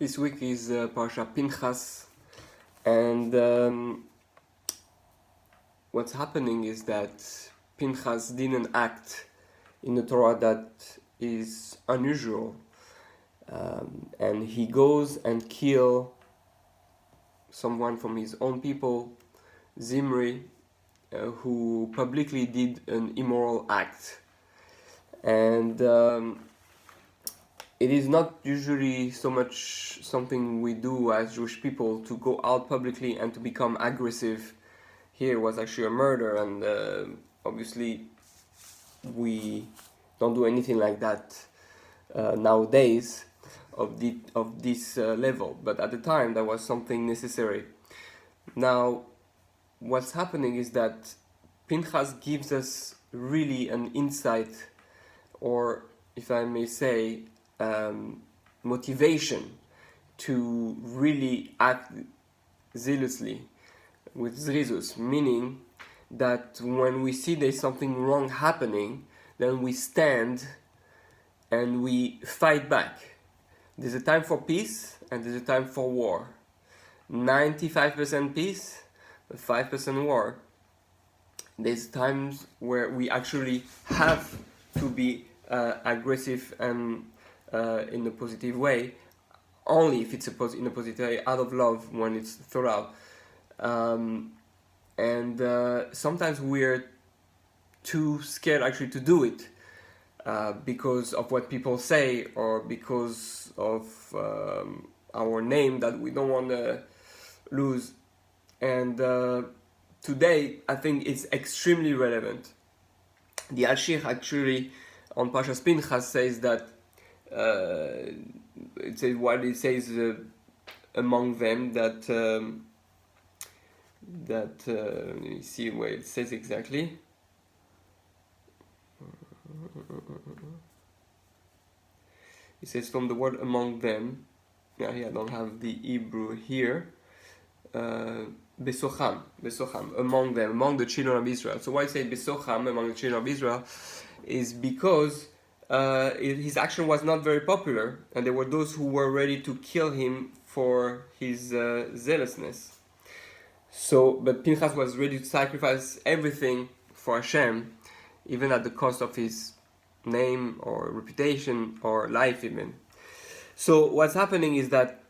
This week is Parasha Pinchas, and what's happening is that Pinchas didn't act in the Torah that is unusual, and he goes and kill someone from his own people, Zimri, who publicly did an immoral act, and it is not usually so much something we do as Jewish people to go out publicly and to become aggressive. Here was actually a murder, and obviously we don't do anything like that nowadays of this level. But at the time, that was something necessary. Now, what's happening is that Pinchas gives us really an insight, or if I may say, motivation to really act zealously with zrizus, meaning that when we see there's something wrong happening, then we stand and we fight back. There's a time for peace and there's a time for war. 95% peace, 5% war. There's times where we actually have to be aggressive and in a positive way, only if it's in a positive way, out of love, when it's throughout. Sometimes we're too scared actually to do it because of what people say, or because of our name that we don't want to lose. And today, I think it's extremely relevant. The Ashir actually on Parasha Pinchas says that it says what it says among them that let me see where it says exactly. It says from the word among them. Yeah, I don't have the Hebrew here. Besocham, among them, among the children of Israel. So why I say Besocham, among the children of Israel, is because his action was not very popular, and there were those who were ready to kill him for his zealousness. So, but Pinchas was ready to sacrifice everything for Hashem, even at the cost of his name or reputation or life even. So what's happening is that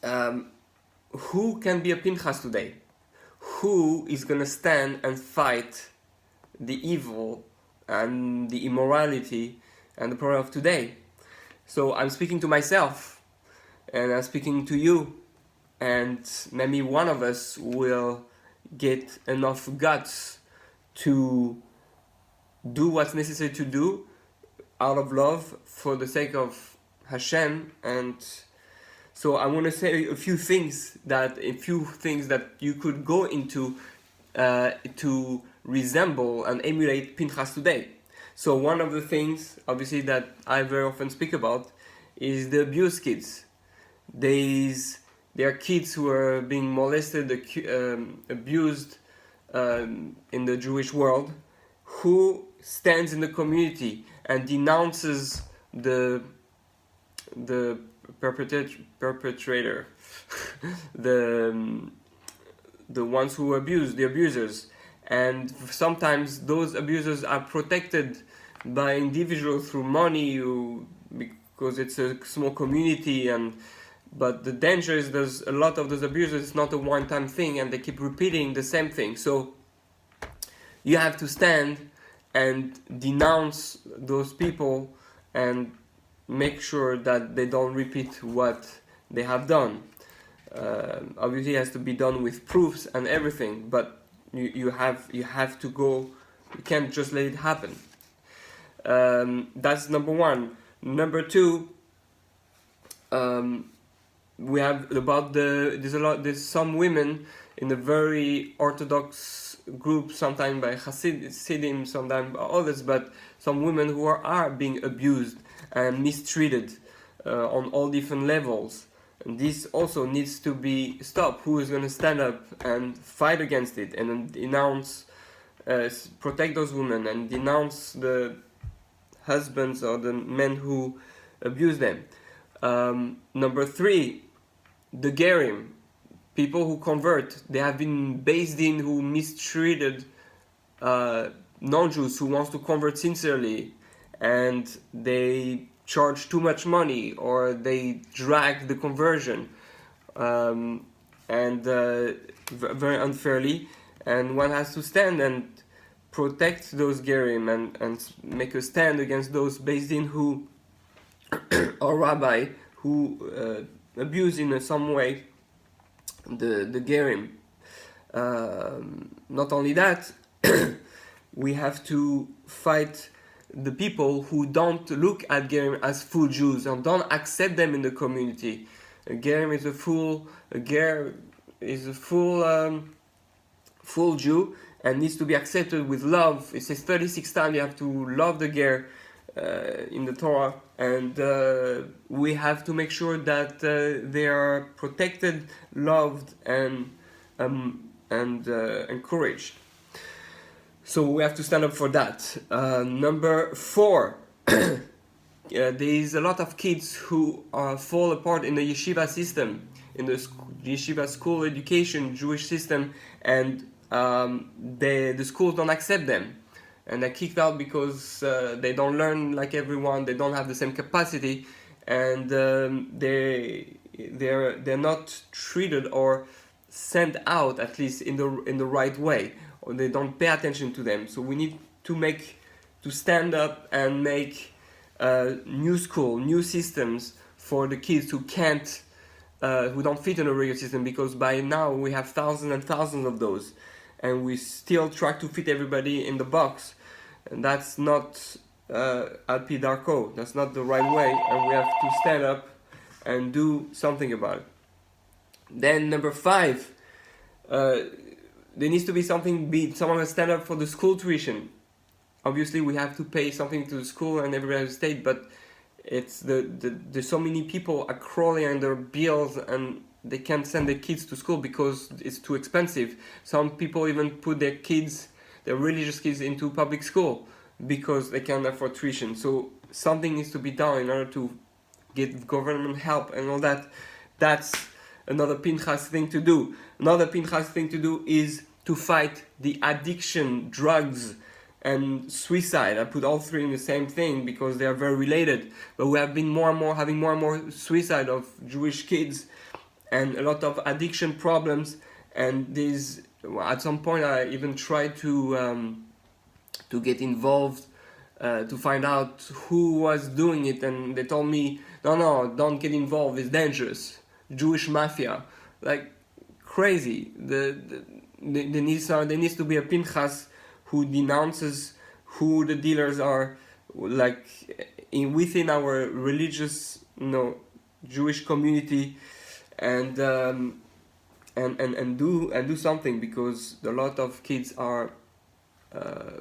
who can be a Pinchas today? Who is going to stand and fight the evil and the immorality and the problem of today? So I'm speaking to myself, and I'm speaking to you, and maybe one of us will get enough guts to do what's necessary to do out of love for the sake of Hashem. And so I want to say a few things that you could go into to resemble and emulate Pinchas today. So one of the things, obviously, that I very often speak about is the abused kids. There are kids who are being molested, abused in the Jewish world, who stands in the community and denounces the perpetrator, the ones who abuse, the abusers. And sometimes those abusers are protected by individuals through money, because it's a small community. But the danger is there's a lot of those abusers, it's not a one-time thing, and they keep repeating the same thing. So you have to stand and denounce those people and make sure that they don't repeat what they have done. Obviously, it has to be done with proofs and everything, but you have to go. You can't just let it happen. That's number one. Number two, we have about there's some women in the very orthodox group, sometimes by Hasidim, sometimes by others, but some women who are being abused and mistreated on all different levels. And this also needs to be stopped. Who is going to stand up and fight against it and denounce, protect those women and denounce the husbands or the men who abuse them? Number 3, the Gerim, people who convert. They have been based in who mistreated non-Jews who wants to convert sincerely, and they charge too much money or they drag the conversion, and very unfairly. And one has to stand and protect those Gerim and make a stand against those based in who or rabbi who abuse in some way the Gerim. Not only that, we have to fight the people who don't look at Gerim as full Jews and don't accept them in the community. A Ger is a full full Jew and needs to be accepted with love. It says 36 times you have to love the Ger in the Torah, and we have to make sure that they are protected, loved, and encouraged. So we have to stand up for that. Number 4, there is a lot of kids who fall apart in the yeshiva system, in the yeshiva school education Jewish system, and the schools don't accept them, and they're kicked out because they don't learn like everyone, they don't have the same capacity, and they're not treated or sent out at least in the right way, or they don't pay attention to them. So we need to stand up and make new school, new systems for the kids who can't, who don't fit in a regular system, because by now we have thousands and thousands of those, and we still try to fit everybody in the box, and that's not al pi darko, that's not the right way, and we have to stand up and do something about it. Then number 5, there needs to be someone will stand up for the school tuition. Obviously we have to pay something to the school and every other state, but it's there's so many people are crawling under bills and they can't send their kids to school because it's too expensive. Some people even put their religious kids into public school because they can't afford tuition. So something needs to be done in order to get government help and all that. That's another Pinchas thing to do. Another Pinchas thing to do is to fight the addiction, drugs, and suicide. I put all 3 in the same thing because they are very related. But we have been having more and more suicide of Jewish kids, and a lot of addiction problems. And at some point, I even tried to get involved to find out who was doing it, and they told me, no, don't get involved. It's dangerous. Jewish mafia, like crazy. There needs to be a Pinchas who denounces who the dealers are, like within our religious, Jewish community, and do something, because a lot of kids are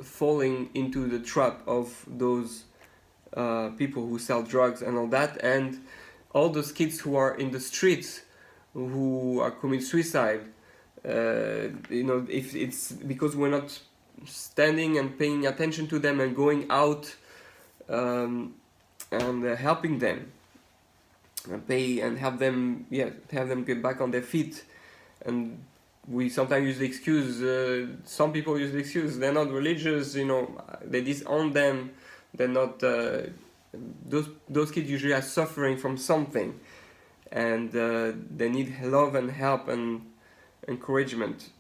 falling into the trap of those people who sell drugs and all that, and all those kids who are in the streets who are committing suicide. If it's because we're not standing and paying attention to them and going out and helping them and have them get back on their feet. And we sometimes use the excuse, some people use the excuse, they're not religious, they disown them, they're not, those kids usually are suffering from something, and they need love and help and encouragement,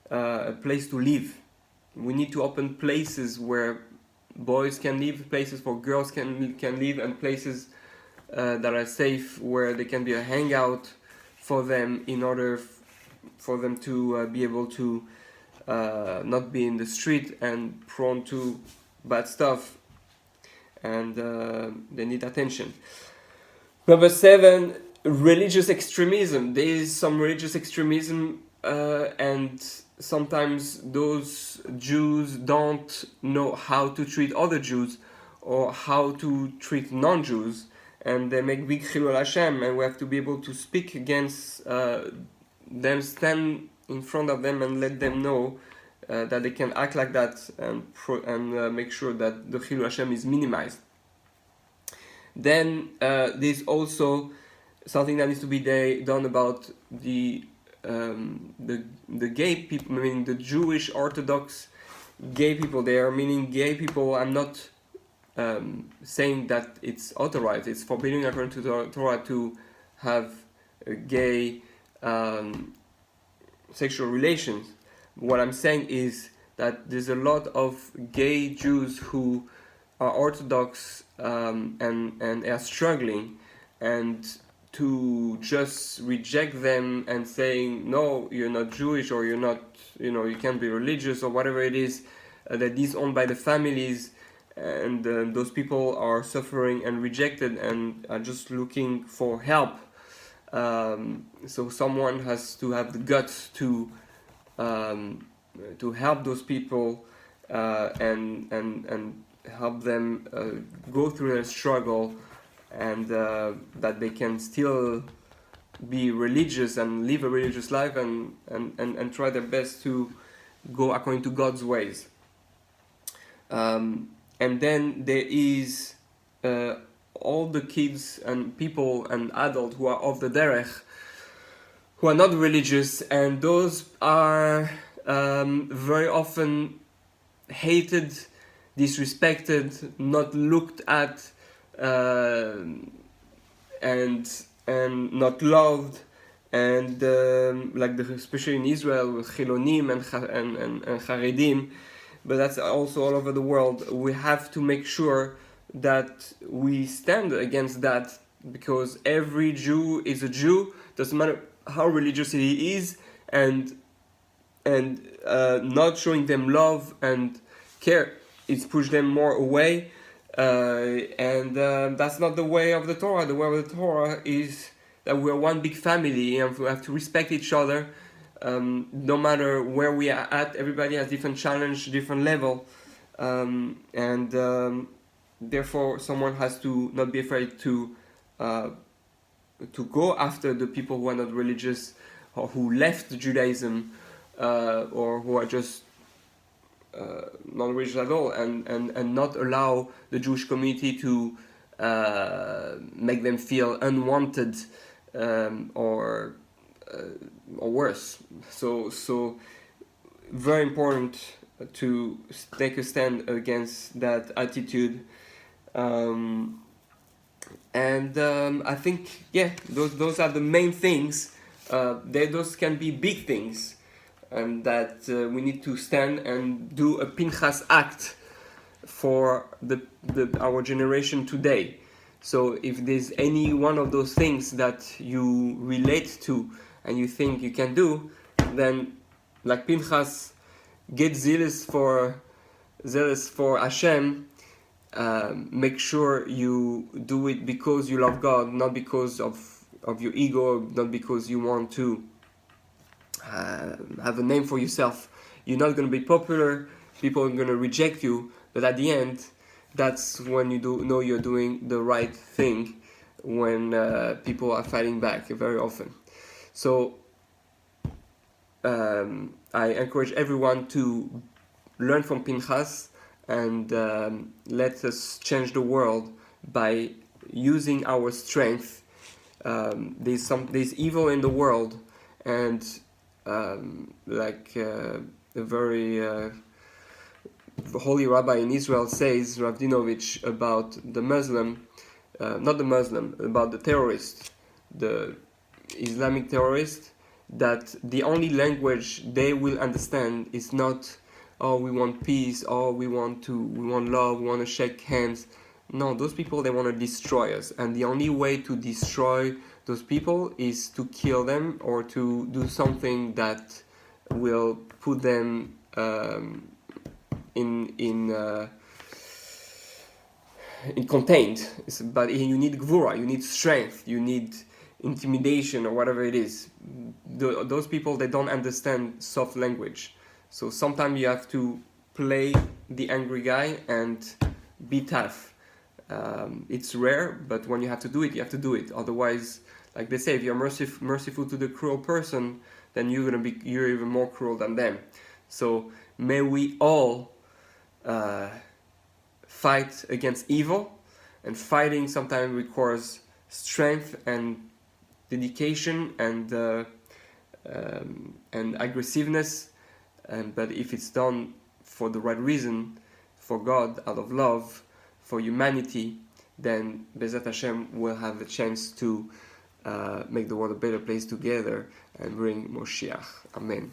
a place to live. We need to open places where boys can live, places for girls can live, and places that are safe, where they can be a hangout for them, in order for them to be able to not be in the street and prone to bad stuff, and they need attention. Number 7, religious extremism. There is some religious extremism, and sometimes those Jews don't know how to treat other Jews or how to treat non-Jews, and they make big Chilul Hashem, and we have to be able to speak against them, stand in front of them and let them know that they can act like that, and make sure that the Chilul Hashem is minimized. Then there's also something that needs to be done about the gay people, meaning the Jewish Orthodox gay people there, meaning gay people. I'm not saying that it's authorized, it's forbidden according to the Torah to have gay sexual relations. What I'm saying is that there's a lot of gay Jews who are Orthodox and are struggling, and to just reject them and saying, no, you're not Jewish, or you're not, you can't be religious, or whatever it is, that is owned by the families, and those people are suffering and rejected and are just looking for help. So someone has to have the guts to help those people and help them go through their struggle, and that they can still be religious and live a religious life and try their best to go according to God's ways. And then there is all the kids and people and adults who are off the derech, who are not religious, and those are very often hated, disrespected, not looked at, and not loved, and especially in Israel with Chilonim and Charedim, but that's also all over the world. We have to make sure that we stand against that, because every Jew is a Jew, doesn't matter how religious he is, and not showing them love and care, it's push them more away, and that's not the way of the Torah. The way of the Torah is that we're one big family, and we have to respect each other. No matter where we are at, everybody has different challenge, different level, and therefore someone has to not be afraid to go after the people who are not religious, or who left Judaism, or who are just not religious at all, and not allow the Jewish community to make them feel unwanted, or worse. So very important to take a stand against that attitude. I think, those are the main things. Those can be big things, and that we need to stand and do a Pinchas act for our generation today. So if there's any one of those things that you relate to and you think you can do, then like Pinchas, get zealous for Hashem. Make sure you do it because you love God, not because of your ego, not because you want to have a name for yourself. You're not going to be popular, people are going to reject you, but at the end, that's when you know you're doing the right thing, when people are fighting back very often. So I encourage everyone to learn from Pinchas, and let us change the world by using our strength. There's evil in the world, and a very holy rabbi in Israel says, Rav Dinovich, about the Muslim, about the terrorist, the Islamic terrorist, that the only language they will understand is not, oh, we want peace, oh, we want love, we want to shake hands. No, those people, they want to destroy us, and the only way to destroy those people is to kill them, or to do something that will put them in contained. But you need gvura, you need strength, you need intimidation, or whatever it is. Those people, they don't understand soft language. So sometimes you have to play the angry guy and be tough. It's rare, but when you have to do it, you have to do it. Otherwise, like they say, if you're merciful to the cruel person, then you're even more cruel than them. So may we all fight against evil, And fighting sometimes requires strength and dedication and aggressiveness. But if it's done for the right reason, for God, out of love, for humanity, then Bezat Hashem will have a chance to make the world a better place together and bring Moshiach. Amen.